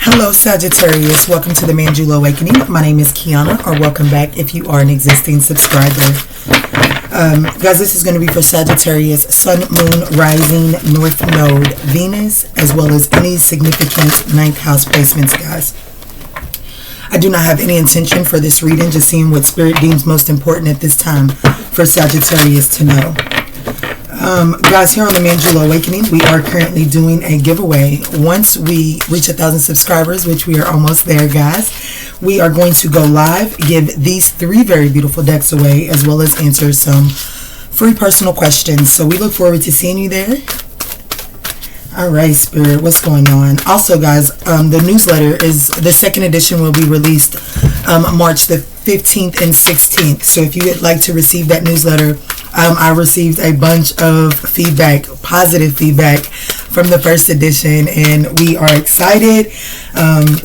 Hello Sagittarius, welcome to the ManjulaAwakening. My name is Kiana, or welcome back if you are an existing subscriber. Guys, this is going to be for Sagittarius, Sun, Moon, Rising, North Node, Venus, as well as any significant ninth house placements, guys. I do not have any intention for this reading, just seeing what Spirit deems most important at this time for Sagittarius to know. Guys, here on the ManjulaAwakening, we are currently doing a giveaway. Once we reach 1,000 subscribers, which we are almost there, guys, we are going to go live, give these 3 very beautiful decks away, as well as answer some free personal questions. So we look forward to seeing you there. All right, Spirit, what's going on? Also, guys, the newsletter is, the second edition will be released March the 15th and 16th. So if you would like to receive that newsletter, I received a bunch of feedback, positive feedback from the first edition, and we are excited.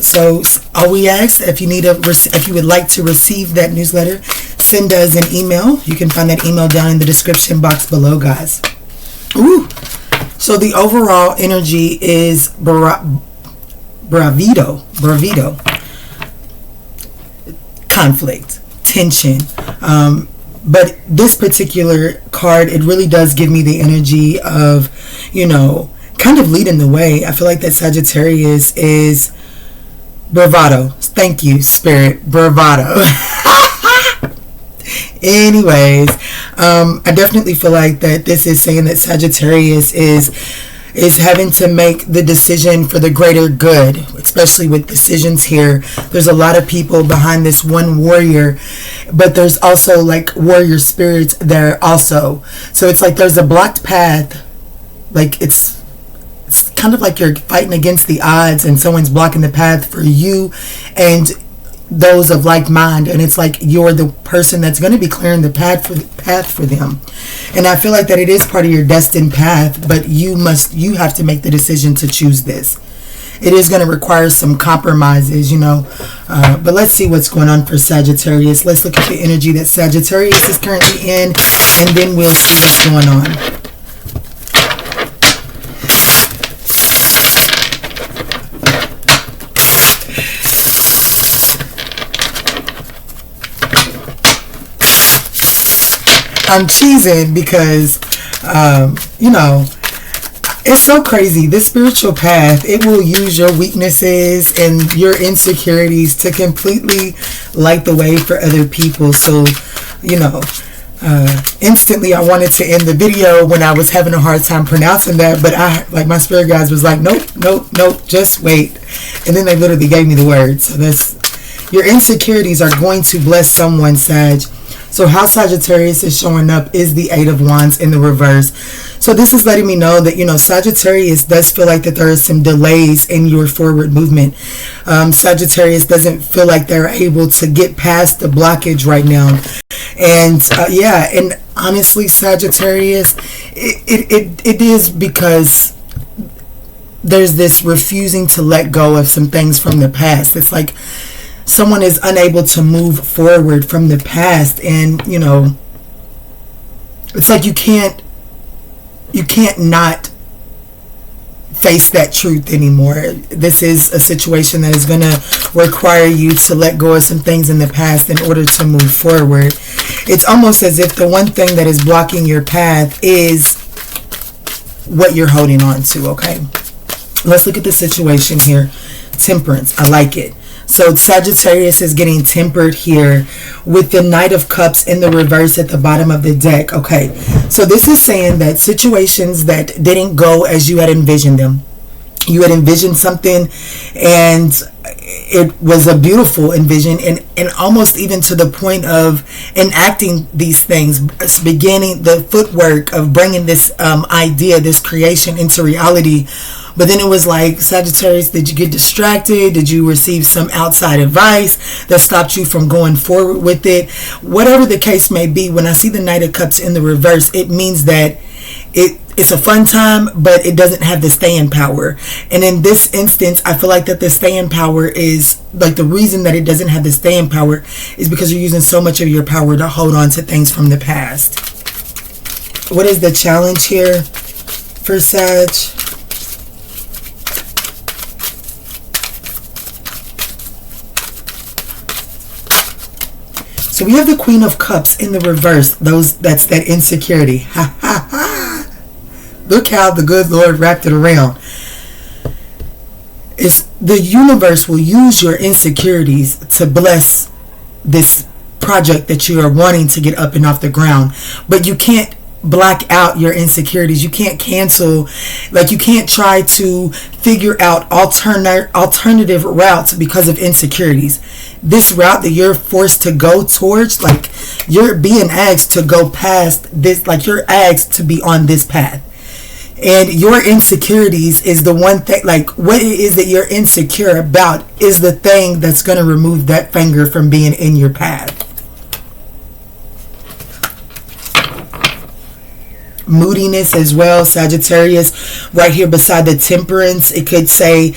So all we ask, if you would like to receive that newsletter, send us an email. You can find that email down in the description box below, guys. Ooh. So the overall energy is bravado, conflict, tension. But this particular card, it really does give me the energy of, you know, kind of leading the way. I feel like that Sagittarius is bravado. Thank you, Spirit. Bravado. Anyways, I definitely feel like that this is saying that Sagittarius is having to make the decision for the greater good, especially with decisions here. There's a lot of people behind this one warrior, but there's also like warrior spirits there also. So it's like there's a blocked path. Like it's kind of like you're fighting against the odds and someone's blocking the path for you and those of like mind, and it's like you're the person that's going to be clearing the path for them. And I feel like that it is part of your destined path, but you have to make the decision to choose this. It is going to require some compromises, you know, but let's see what's going on for Sagittarius. Let's look at the energy that Sagittarius is currently in, and then we'll see what's going on. I'm cheesing because, you know, it's so crazy. This spiritual path, it will use your weaknesses and your insecurities to completely light the way for other people. So, you know, instantly I wanted to end the video when I was having a hard time pronouncing that, but like my spirit guides was like, nope, just wait. And then they literally gave me the words. So that's, your insecurities are going to bless someone, Sag. So how Sagittarius is showing up is the 8 of Wands in the reverse. So this is letting me know that, you know, Sagittarius does feel like that there is some delays in your forward movement. Sagittarius doesn't feel like they're able to get past the blockage right now. And yeah, and honestly, Sagittarius, it is because there's this refusing to let go of some things from the past. It's like someone is unable to move forward from the past, and you know, it's like you can't not face that truth anymore. This is a situation that is going to require you to let go of some things in the past in order to move forward. It's almost as if the one thing that is blocking your path is what you're holding on to. Okay, let's look at the situation here. Temperance, I like it. So Sagittarius is getting tempered here with the Knight of Cups in the reverse at the bottom of the deck. Okay, so this is saying that situations that didn't go as you had envisioned them. You had envisioned something and it was a beautiful envision, and almost even to the point of enacting these things, beginning the footwork of bringing this idea, this creation into reality. But then it was like, Sagittarius, did you get distracted? Did you receive some outside advice that stopped you from going forward with it? Whatever the case may be, when I see the Knight of Cups in the reverse, it means that it's a fun time, but it doesn't have the staying power. And in this instance, I feel like that the staying power is, like, the reason that it doesn't have the staying power is because you're using so much of your power to hold on to things from the past. What is the challenge here for Sag? So we have the Queen of Cups in the reverse. That's that insecurity. Ha ha ha. Look how the good Lord wrapped it around. It's the universe will use your insecurities to bless this project that you are wanting to get up and off the ground. But you can't block out your insecurities. You can't cancel, like you can't try to figure out alternative routes because of insecurities. This route that you're forced to go towards, like you're being asked to go past this, like you're asked to be on this path. And your insecurities is the one thing, like what it is that you're insecure about is the thing that's going to remove that finger from being in your path. Moodiness as well, Sagittarius, right here beside the Temperance. It could say,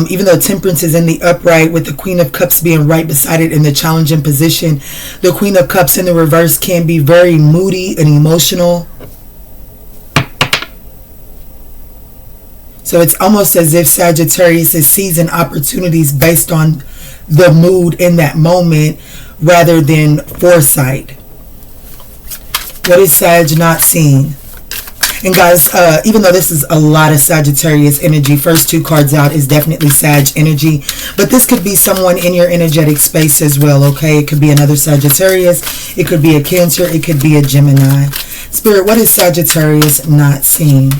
even though Temperance is in the upright with the Queen of Cups being right beside it in the challenging position, the Queen of Cups in the reverse can be very moody and emotional. So it's almost as if Sagittarius is seizing opportunities based on the mood in that moment rather than foresight. What is Sag not seeing? And guys, even though this is a lot of Sagittarius energy, first two cards out is definitely Sag energy. But this could be someone in your energetic space as well, okay? It could be another Sagittarius. It could be a Cancer. It could be a Gemini. Spirit, what is Sagittarius not seeing?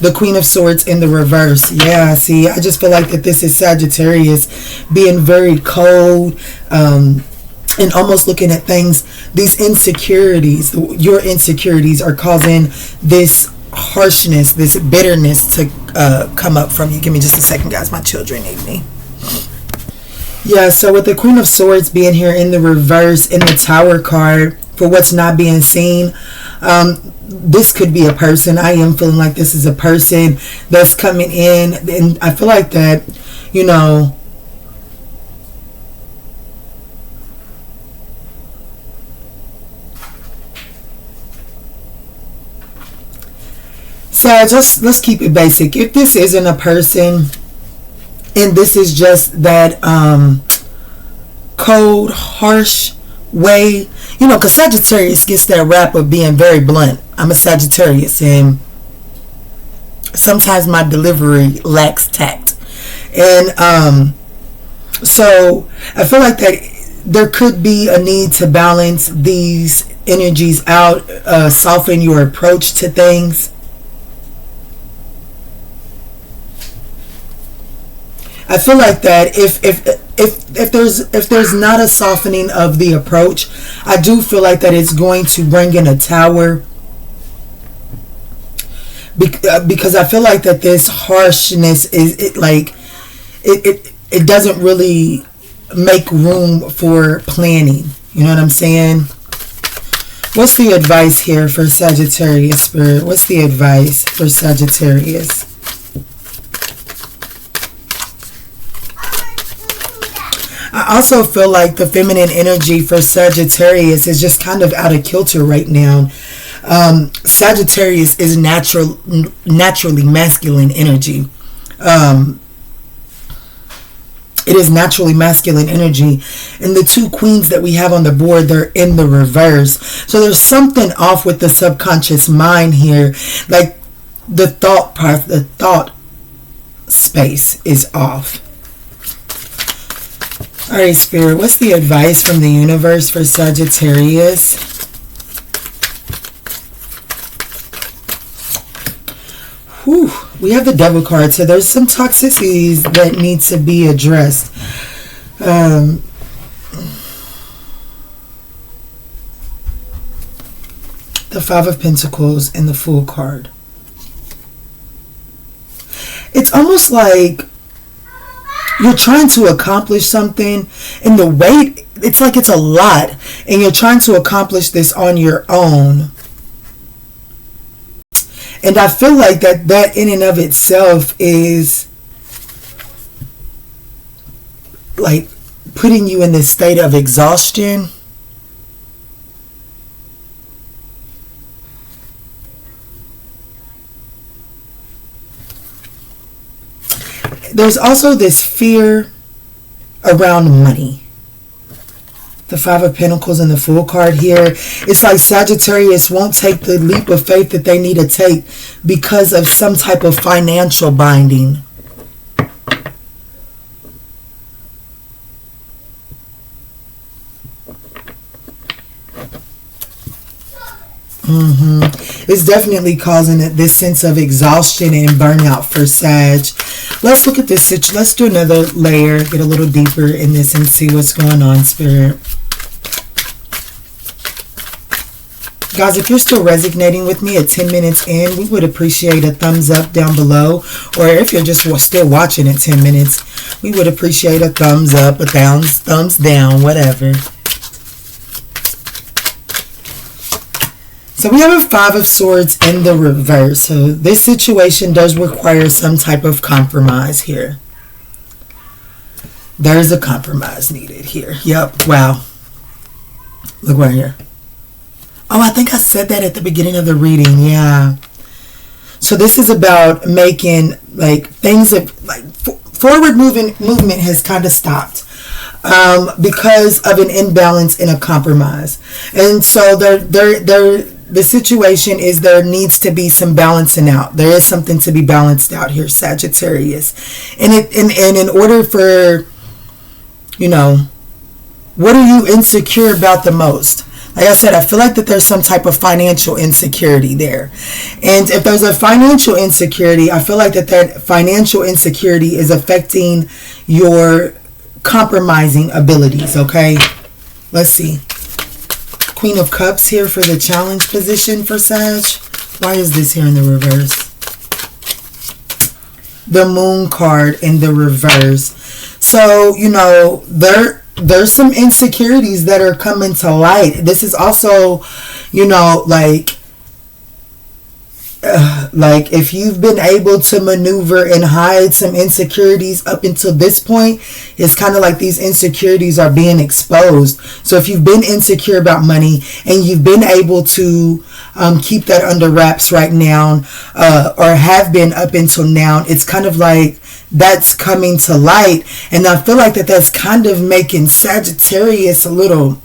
The Queen of Swords in the reverse. Yeah, see, I just feel like that this is Sagittarius being very cold, and almost looking at things, these insecurities, your insecurities are causing this harshness, this bitterness to come up from you. Give me just a second, guys. My children need me. Yeah, so with the Queen of Swords being here in the reverse, in the Tower card, for what's not being seen, this could be a person. I am feeling like this is a person that's coming in, and I feel like that, you know, so let's keep it basic. If this isn't a person and this is just that cold, harsh way, you know, because Sagittarius gets that rap of being very blunt. I'm a Sagittarius and sometimes my delivery lacks tact. And so I feel like that there could be a need to balance these energies out, soften your approach to things. I feel like that if there's not a softening of the approach, I do feel like that it's going to bring in a Tower, because I feel like that this harshness is it doesn't really make room for planning. You know what I'm saying? What's the advice here for Sagittarius, Spirit? What's the advice for Sagittarius? I also feel like the feminine energy for Sagittarius is just kind of out of kilter right now. Sagittarius is naturally masculine energy. It is naturally masculine energy. And the two queens that we have on the board, they're in the reverse. So there's something off with the subconscious mind here. Like the thought space is off. All right, Spirit, what's the advice from the universe for Sagittarius? Whew, we have the Devil card, so there's some toxicities that need to be addressed. The Five of Pentacles and the Fool card. It's almost like you're trying to accomplish something, and the weight, it's like it's a lot, and you're trying to accomplish this on your own. And I feel like that in and of itself is like putting you in this state of exhaustion. There's also this fear around money. The Five of Pentacles and the Fool card here. It's like Sagittarius won't take the leap of faith that they need to take because of some type of financial binding. It's definitely causing this sense of exhaustion and burnout for Sag. Let's look at this. Let's do another layer, get a little deeper in this and see what's going on, Spirit. Guys, if you're still resonating with me at 10 minutes in, we would appreciate a thumbs up down below. Or if you're just still watching at 10 minutes, we would appreciate a thumbs up, a thumbs down, whatever. So we have a Five of Swords in the reverse. So this situation does require some type of compromise here. There's a compromise needed here. Yep. Wow. Look right here. Oh, I think I said that at the beginning of the reading. Yeah. So this is about making like things that like forward movement has kind of stopped because of an imbalance in a compromise. And so the situation is there needs to be some balancing out. There is something to be balanced out here, Sagittarius. And in order for, you know, what are you insecure about the most? Like I said, I feel like that there's some type of financial insecurity there. And if there's a financial insecurity, I feel like that financial insecurity is affecting your compromising abilities, okay? Let's see. Queen of Cups here for the challenge position for Sag. Why is this here in the reverse? The Moon card in the reverse. So, you know, there's some insecurities that are coming to light. This is also, you know, like if you've been able to maneuver and hide some insecurities up until this point, it's kind of like these insecurities are being exposed. So if you've been insecure about money and you've been able to keep that under wraps right now, or have been up until now, it's kind of like that's coming to light. And I feel like that's kind of making Sagittarius a little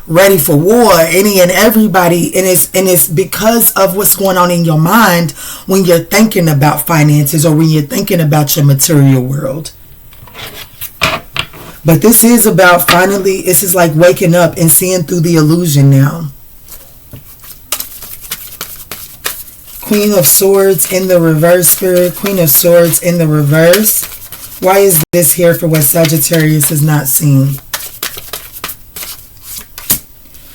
ready for war, any and everybody, and it's because of what's going on in your mind when you're thinking about finances or when you're thinking about your material world. But this is about finally, this is like waking up and seeing through the illusion now. Queen of Swords in the reverse, Spirit. Queen of Swords in the reverse. Why is this here for what Sagittarius has not seen?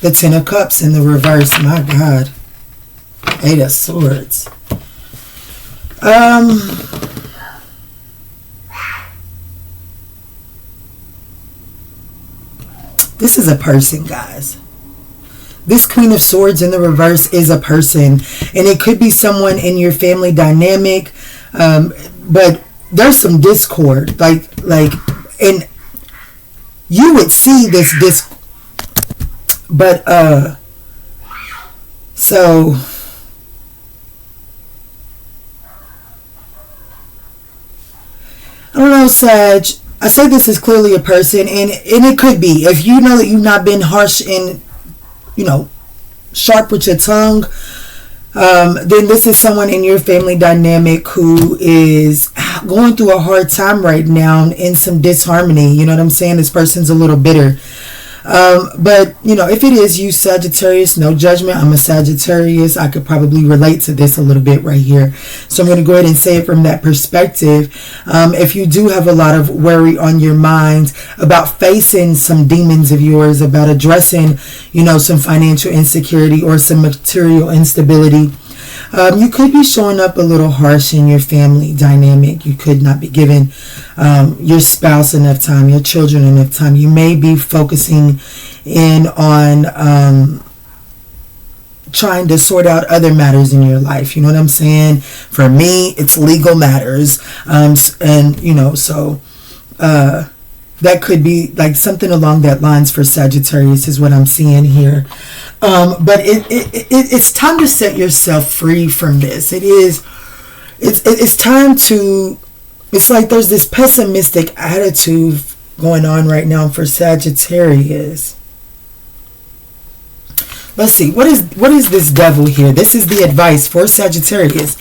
The Ten of Cups in the reverse. My God. Eight of Swords. This is a person, guys. This Queen of Swords in the reverse is a person. And it could be someone in your family dynamic. But there's some discord. And you would see this discord. But, so, I don't know, Sag. I say this is clearly a person, and it could be. If you know that you've not been harsh and, you know, sharp with your tongue, then this is someone in your family dynamic who is going through a hard time right now in some disharmony. You know what I'm saying? This person's a little bitter. But, you know, if it is you, Sagittarius, no judgment. I'm a Sagittarius. I could probably relate to this a little bit right here. So I'm going to go ahead and say it from that perspective. If you do have a lot of worry on your mind about facing some demons of yours, about addressing, you know, some financial insecurity or some material instability, you could be showing up a little harsh in your family dynamic. You could not be giving your spouse enough time, your children enough time. You may be focusing in on trying to sort out other matters in your life. You know what I'm saying? For me, it's legal matters. And, you know, so that could be like something along that lines for Sagittarius is what I'm seeing here. But it's time to set yourself free from this. It's time to, it's like there's this pessimistic attitude going on right now for Sagittarius. Let's see, what is this devil here? This is the advice for Sagittarius.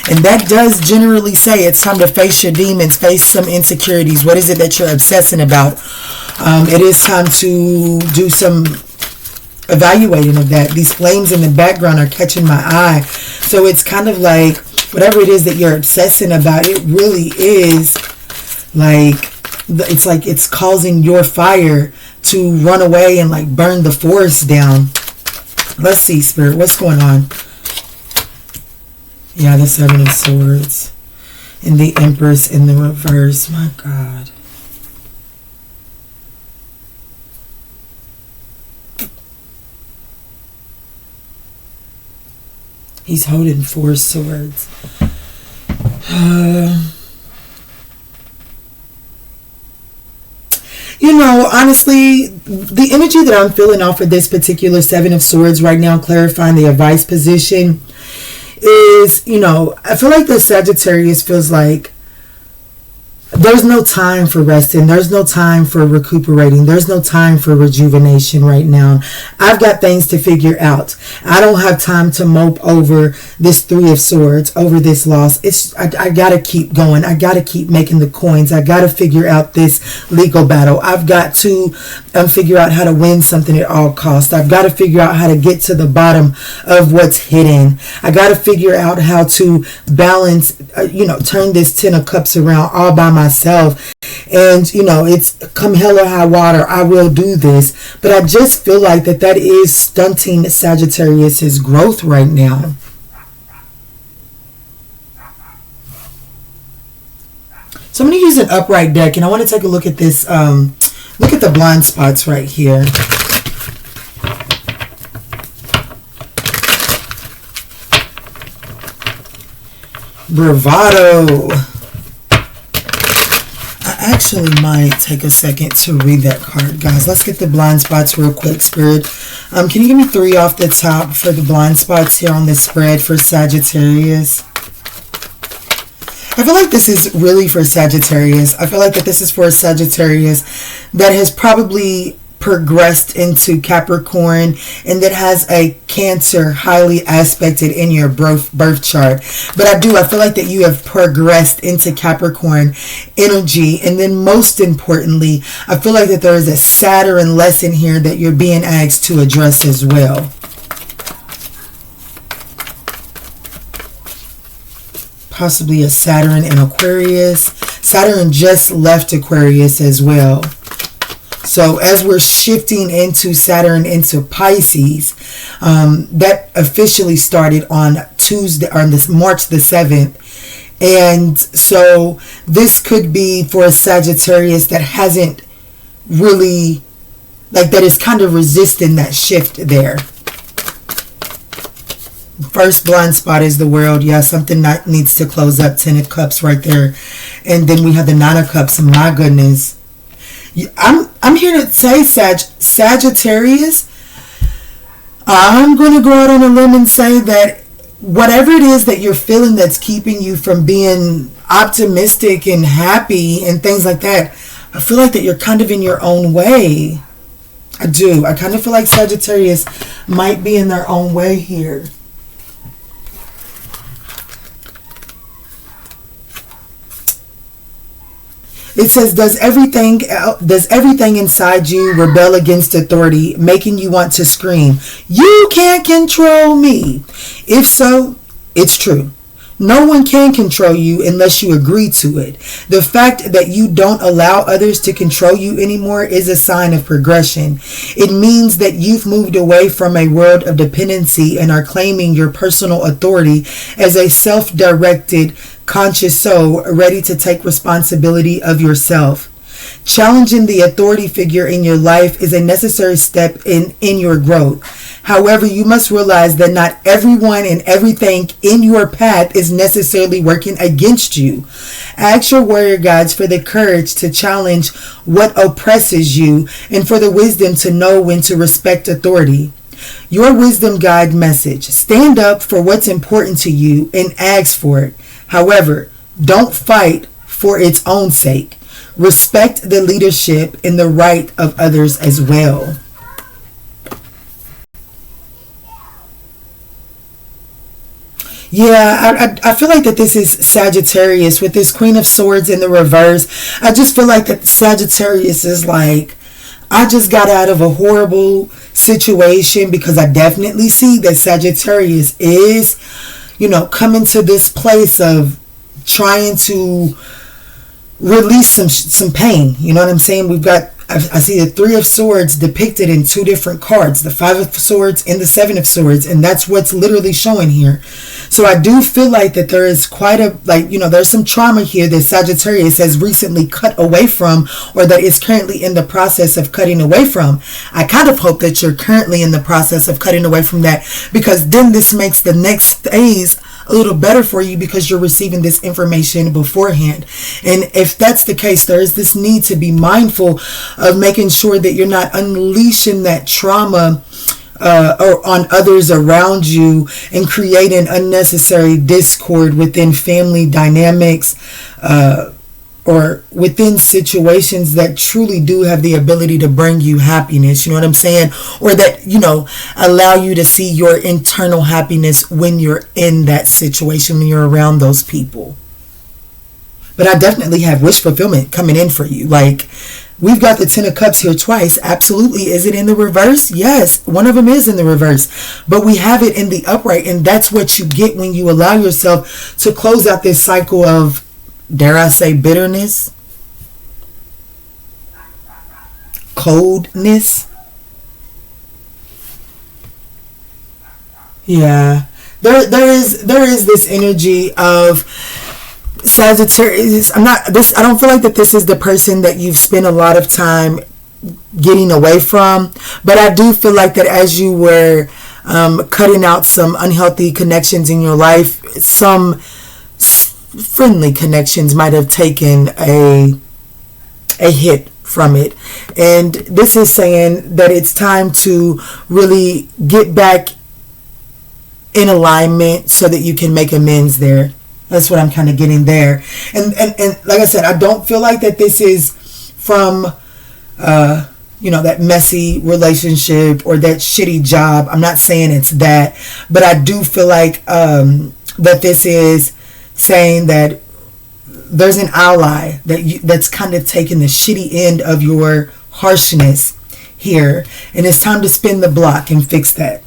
And that does generally say it's time to face your demons, face some insecurities. What is it that you're obsessing about? It is time to do some evaluating of that. These flames in the background are catching my eye. So it's kind of like whatever it is that you're obsessing about, it really is like, it's causing your fire to run away and like burn the forest down. Let's see, Spirit, what's going on? Yeah, the Seven of Swords and the Empress in the reverse. My God. He's holding 4 swords. You know, honestly, the energy that I'm feeling off of this particular Seven of Swords right now, clarifying the advice position, is, you know, I feel like the Sagittarius feels like there's no time for resting. There's no time for recuperating. There's no time for rejuvenation right now. I've got things to figure out. I don't have time to mope over this 3 of Swords, over this loss. I got to keep going. I got to keep making the coins. I got to figure out this legal battle. I've got to figure out how to win something at all costs. I've got to figure out how to get to the bottom of what's hidden. I got to figure out how to balance, turn this 10 of Cups around all by myself. And it's come hell or high water, I will do this. But I just feel like that is stunting Sagittarius's growth right now. So I'm going to use an upright deck, and I want to take a look at this. Look at the blind spots right here. Bravado. I actually might take a second to read that card, guys. Let's get the blind spots real quick, Spirit. Can you give me 3 off the top for the blind spots here on this spread for Sagittarius? I feel like this is really for Sagittarius. I feel like that this is for a Sagittarius that has probably progressed into Capricorn and that has a Cancer highly aspected in your birth chart. But I feel like that you have progressed into Capricorn energy. And then most importantly, I feel like that there is a Saturn lesson here that you're being asked to address as well. Possibly a Saturn in Aquarius. Saturn just left Aquarius as well. So as we're shifting into Saturn into Pisces, that officially started on Tuesday, or on this March the 7th. And so this could be for a Sagittarius that hasn't really, that is kind of resisting that shift there. First blind spot is the World. Yeah, something that needs to close up. 10 of Cups right there. And then we have the 9 of Cups. My goodness. I'm here to say, Sagittarius, I'm going to go out on a limb and say that whatever it is that you're feeling that's keeping you from being optimistic and happy and things like that, I feel like that you're kind of in your own way. I do. I kind of feel like Sagittarius might be in their own way here. It says, does everything inside you rebel against authority, making you want to scream, "You can't control me"? If so, it's true. No one can control you unless you agree to it. The fact that you don't allow others to control you anymore is a sign of progression. It means that you've moved away from a world of dependency and are claiming your personal authority as a self-directed, conscious soul ready to take responsibility of yourself. Challenging the authority figure in your life is a necessary step in your growth. However, you must realize that not everyone and everything in your path is necessarily working against you. Ask your warrior gods for the courage to challenge what oppresses you and for the wisdom to know when to respect authority. Your wisdom guide message: stand up for what's important to you and ask for it. However, don't fight for its own sake. Respect the leadership and the right of others as well. Yeah, I feel like that this is Sagittarius with this Queen of Swords in the reverse. I just feel like that Sagittarius is like, I just got out of a horrible situation, because I definitely see that Sagittarius is, coming to this place of trying to release some pain. You know what I'm saying? I see the Three of Swords depicted in two different cards, the Five of Swords and the Seven of Swords, and that's what's literally showing here. So I do feel like that there is quite a, there's some trauma here that Sagittarius has recently cut away from, or that is currently in the process of cutting away from. I kind of hope that you're currently in the process of cutting away from that, because then this makes the next phase a little better for you, because you're receiving this information beforehand. And if that's the case, there is this need to be mindful of making sure that you're not unleashing that trauma or on others around you, and creating unnecessary discord within family dynamics, or within situations that truly do have the ability to bring you happiness. You know what I'm saying? Or that, allow you to see your internal happiness when you're in that situation, when you're around those people. But I definitely have wish fulfillment coming in for you. Like, we've got the Ten of Cups here twice. Absolutely. Is it in the reverse? Yes. One of them is in the reverse. But we have it in the upright. And that's what you get when you allow yourself to close out this cycle of, dare I say, bitterness, coldness. Yeah. There is this energy of Sagittarius. I don't feel like that this is the person that you've spent a lot of time getting away from, but I do feel like that as you were cutting out some unhealthy connections in your life, some friendly connections might have taken a hit from it. And this is saying that it's time to really get back in alignment so that you can make amends there. That's what I'm kind of getting there. And like I said, I don't feel like that this is from that messy relationship or that shitty job. I'm not saying it's that, but I do feel like that this is saying that there's an ally that's kind of taking the shitty end of your harshness here, and it's time to spin the block and fix that.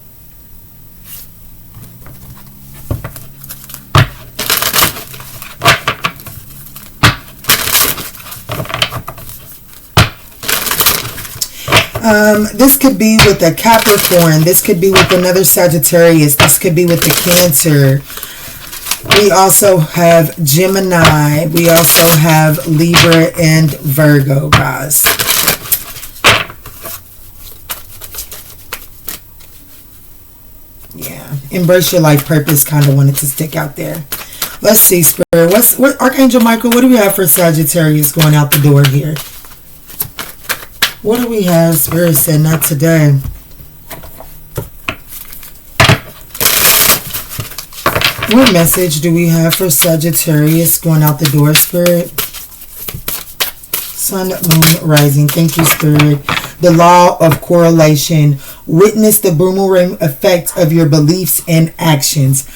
This could be with a Capricorn. This could be with another Sagittarius. This could be with the Cancer. We also have Gemini. We also have Libra and Virgo, guys. Yeah. Embrace your life purpose kind of wanted to stick out there. Let's see, Spirit. What Archangel Michael, what do we have for Sagittarius going out the door here? What do we have? Spirit said, not today. What message do we have for Sagittarius going out the door, Spirit? Sun, Moon, Rising. Thank you, Spirit. The law of correlation. Witness the boomerang effect of your beliefs and actions.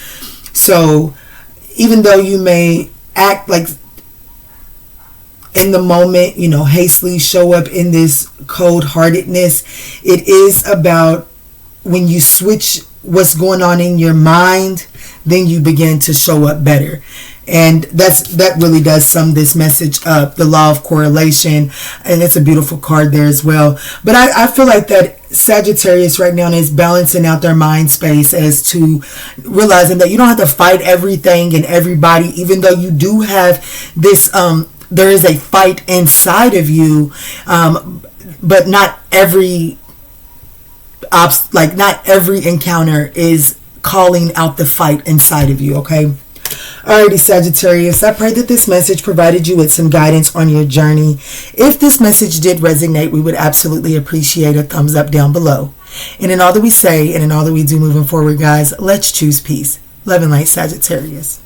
So, even though you may act like in the moment, hastily show up in this cold-heartedness, it is about when you switch what's going on in your mind, then you begin to show up better. And that really does sum this message up, the law of correlation, and it's a beautiful card there as well. But I feel like that Sagittarius right now is balancing out their mind space as to realizing that you don't have to fight everything and everybody, even though you do have this there is a fight inside of you, but not every encounter is calling out the fight inside of you, okay? Alrighty, Sagittarius, I pray that this message provided you with some guidance on your journey. If this message did resonate, we would absolutely appreciate a thumbs up down below. And in all that we say and in all that we do moving forward, guys, let's choose peace. Love and light, Sagittarius.